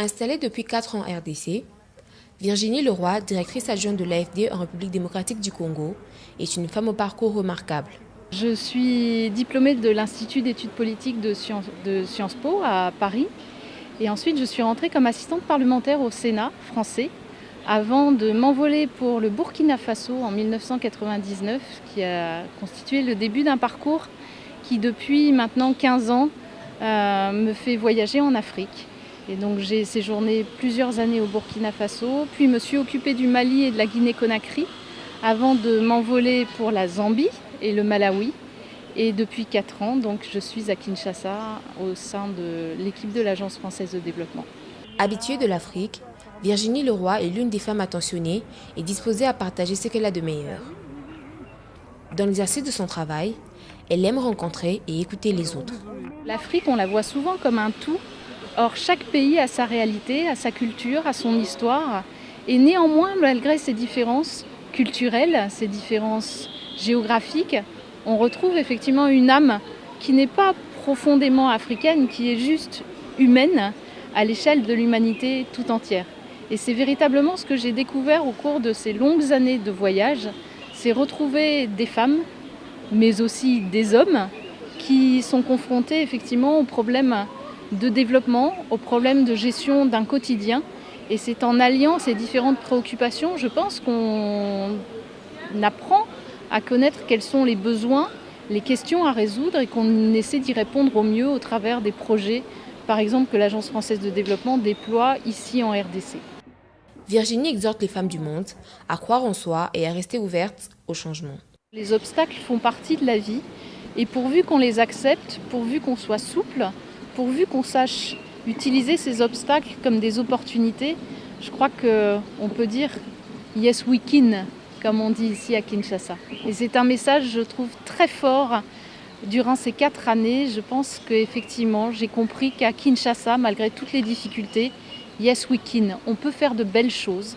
Installée depuis 4 ans en RDC, Virginie Leroy, directrice adjointe de l'AFD en République démocratique du Congo, est une femme au parcours remarquable. Je suis diplômée de l'Institut d'études politiques de Sciences Po à Paris. Et ensuite, je suis rentrée comme assistante parlementaire au Sénat français avant de m'envoler pour le Burkina Faso en 1999, qui a constitué le début d'un parcours qui, depuis maintenant 15 ans, me fait voyager en Afrique. Et donc j'ai séjourné plusieurs années au Burkina Faso, puis me suis occupée du Mali et de la Guinée-Conakry avant de m'envoler pour la Zambie et le Malawi. Et depuis 4 ans, donc, je suis à Kinshasa au sein de l'équipe de l'Agence française de développement. Habituée de l'Afrique, Virginie Leroy est l'une des femmes attentionnées et disposée à partager ce qu'elle a de meilleur. Dans l'exercice de son travail, elle aime rencontrer et écouter les autres. L'Afrique, on la voit souvent comme un tout. Or, chaque pays a sa réalité, a sa culture, a son histoire. Et néanmoins, malgré ces différences culturelles, ces différences géographiques, on retrouve effectivement une âme qui n'est pas profondément africaine, qui est juste humaine à l'échelle de l'humanité tout entière. Et c'est véritablement ce que j'ai découvert au cours de ces longues années de voyage, c'est retrouver des femmes, mais aussi des hommes, qui sont confrontés effectivement aux problèmes de développement, aux problèmes de gestion d'un quotidien. Et c'est en alliant ces différentes préoccupations, je pense qu'on apprend à connaître quels sont les besoins, les questions à résoudre et qu'on essaie d'y répondre au mieux au travers des projets, par exemple, que l'Agence française de développement déploie ici en RDC. Virginie exhorte les femmes du monde à croire en soi et à rester ouvertes au changement. Les obstacles font partie de la vie et pourvu qu'on les accepte, pourvu qu'on soit souple, pourvu qu'on sache utiliser ces obstacles comme des opportunités, je crois qu'on peut dire « yes we can », comme on dit ici à Kinshasa. Et c'est un message, je trouve, très fort durant ces 4 années. Je pense qu'effectivement, j'ai compris qu'à Kinshasa, malgré toutes les difficultés, yes we can, on peut faire de belles choses.